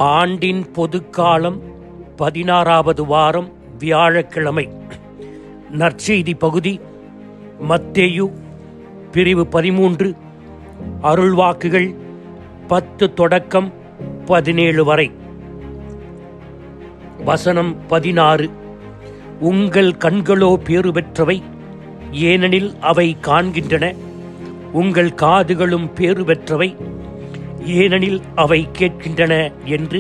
ஆண்டின் பொதுக்காலம் 16வது வாரம் வியாழக்கிழமை. நற்செய்தி பகுதி மத்தேயு பிரிவு 13, அருள்வாக்குகள் 10 தொடக்கம் 17 வரை. வசனம் 16. உங்கள் கண்களோ பேறு பெற்றவை, ஏனெனில் அவை காண்கின்றன. உங்கள் காதுகளும் பேறு பெற்றவை, ஏனெனில் அவை கேட்கின்றன என்று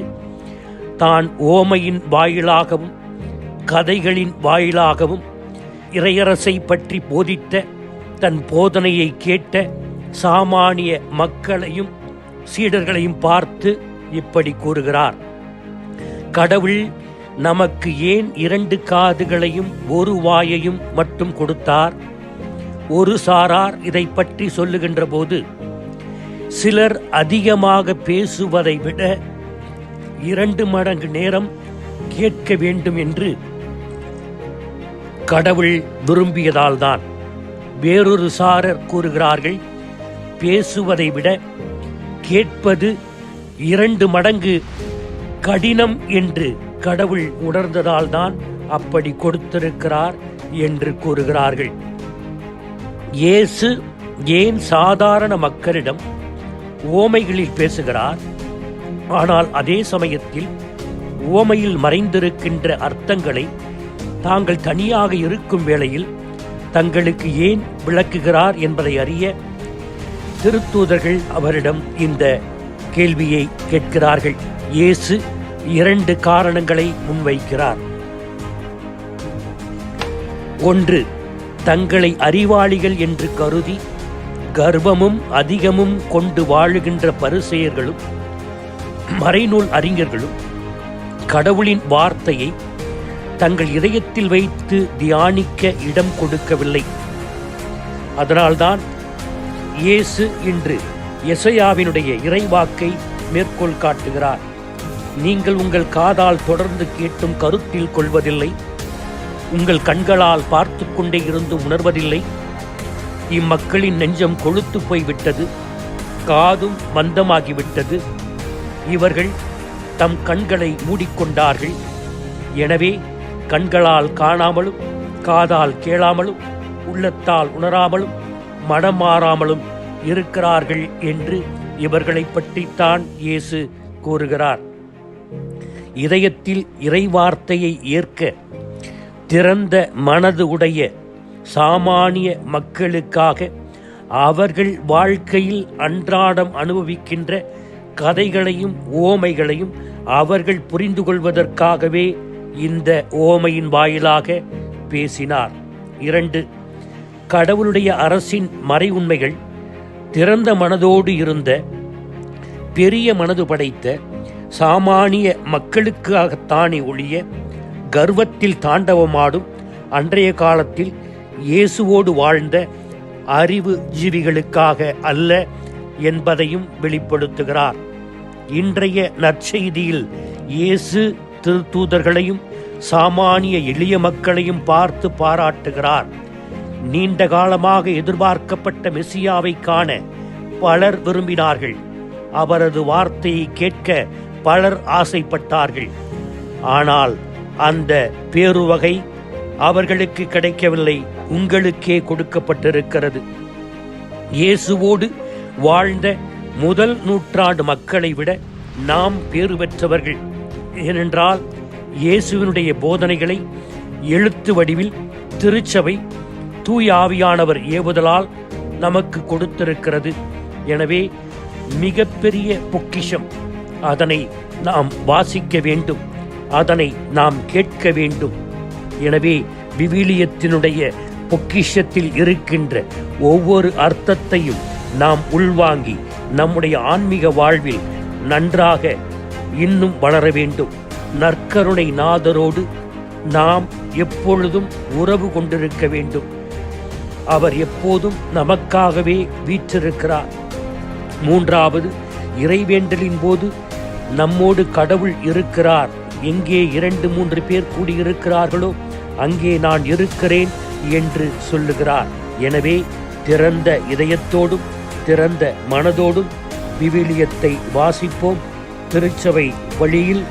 தான் ஓமையின் வாயிலாகவும் கதைகளின் வாயிலாகவும் இறையரசை பற்றி போதித்த தன் போதனையை கேட்ட சாமானிய மக்களையும் சீடர்களையும் பார்த்து இப்படி கூறுகிறார். கடவுள் நமக்கு ஏன் 2 காதுகளையும் 1 வாயையும் மட்டும் கொடுத்தார்? ஒரு சாரார் இதை பற்றி சொல்லுகின்ற போது, சிலர் அதிகமாக பேசுவதை விட 2 மடங்கு நேரம் கேட்க வேண்டும் என்று கடவுள் விரும்பியதால்தான். வேறொரு சாரர் கூறுகிறார்கள், பேசுவதை விட கேட்பது 2 மடங்கு கடினம் என்று கடவுள் உணர்ந்ததால்தான் அப்படி கொடுத்திருக்கிறார் என்று கூறுகிறார்கள். இயேசு ஏன் சாதாரண மக்களிடம் ஓமைகளில் பேசுகிறார்? ஆனால் அதே சமயத்தில் ஓமையில் மறைந்திருக்கின்ற அர்த்தங்களை தாங்கள் தனியாக இருக்கும் வேளையில் தங்களுக்கு ஏன் விளக்குகிறார் என்பதை அறிய திருத்தூதர்கள் அவரிடம் இந்த கேள்வியை கேட்கிறார்கள். இயேசு 2 காரணங்களை முன்வைக்கிறார். 1. தங்களை அறிவாளிகள் என்று கருதி கர்வமும் அதிகமும் கொண்டு வாழுகின்ற பரிசேயர்களும் மறைநூல் அறிஞர்களும் கடவுளின் வார்த்தையை தங்கள் இதயத்தில் வைத்து தியானிக்க இடம் கொடுக்கவில்லை. அதனால்தான் இயேசு இன்று எசையாவினுடைய இறைவாக்கை மேற்கோள் காட்டுகிறார். நீங்கள் உங்கள் காதால் தொடர்ந்து கேட்டும் கருத்தில் கொள்வதில்லை, உங்கள் கண்களால் பார்த்து கொண்டே இருந்து உணர்வதில்லை. இம்மக்களின் நெஞ்சம் கொழுத்து போய்விட்டது, காதும் மந்தமாகிவிட்டது. இவர்கள் தம் கண்களை மூடிக்கொண்டார்கள். எனவே கண்களால் காணாமலும் காதால் கேளாமலும் உள்ளத்தால் உணராமலும் மனம் மாறாமலும் இருக்கிறார்கள் என்று இவர்களை பற்றித்தான் இயேசு கூறுகிறார். இதயத்தில் இறைவார்த்தையை ஏற்க திறந்த மனது உடைய சாமானிய மக்களுக்காக அவர்கள் வாழ்க்கையில் அன்றாடம் அனுபவிக்கின்ற கதைகளையும் ஓமைகளையும் அவர்கள் புரிந்து கொள்வதற்காகவே இந்த ஓமையின் வாயிலாக பேசினார். 2. கடவுளுடைய அரசின் மறை உண்மைகள் திறந்த மனதோடு இருந்த பெரிய மனது படைத்த சாமானிய மக்களுக்காகத்தானே ஒழிய கர்வத்தில் தாண்டவமாடும் அன்றைய காலத்தில் இயேசுவோடு வாழ்ந்த அறிவு ஜீவிகளுக்காக அல்ல என்பதையும் வெளிப்படுத்துகிறார். இன்றைய நற்செய்தியில் இயேசு திருத்தூதர்களையும் சாமானிய எளிய மக்களையும் பார்த்து பாராட்டுகிறார். நீண்ட காலமாக எதிர்பார்க்கப்பட்ட மெசியாவை காண பலர் விரும்பினார்கள். அவரது வார்த்தையை கேட்க பலர் ஆசைப்பட்டார்கள். ஆனால் அந்த பேருவகை அவர்களுக்கு கிடைக்கவில்லை, உங்களுக்கே கொடுக்கப்பட்டிருக்கிறது. இயேசுவோடு வாழ்ந்த முதல் நூற்றாண்டு மக்களை விட நாம் பேறு பெற்றவர்கள். ஏனென்றால் இயேசுவினுடைய போதனைகளை எழுத்து வடிவில் திருச்சபை தூய ஆவியானவர் ஏவுதலால் நமக்கு கொடுத்திருக்கிறது. எனவே மிகப்பெரிய பொக்கிஷம். அதனை நாம் வாசிக்க வேண்டும், அதனை நாம் கேட்க வேண்டும். எனவே விவிலியத்தினுடைய பொக்கிஷத்தில் இருக்கின்ற ஒவ்வொரு அர்த்தத்தையும் நாம் உள்வாங்கி நம்முடைய ஆன்மீக வாழ்வில் நன்றாக இன்னும் வளர வேண்டும். நற்கருணை நாதரோடு நாம் எப்பொழுதும் உறவு கொண்டிருக்க வேண்டும். அவர் எப்போதும் நமக்காகவே வீற்றிருக்கிறார். 3. இறைவேண்டலின் போது நம்மோடு கடவுள் இருக்கிறார். எங்கே 2-3 பேர் கூடியிருக்கிறார்களோ அங்கே நான் இருக்கிறேன் என்று சொல்லுகிறார். எனவே திறந்த இதயத்தோடும் திறந்த மனதோடும் விவிலியத்தை வாசிப்போம், திருச்சபை வழியில்,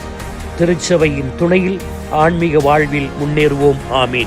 திருச்சபையின் துணையில் ஆன்மீக வாழ்வில் முன்னேறுவோம். ஆமீன்.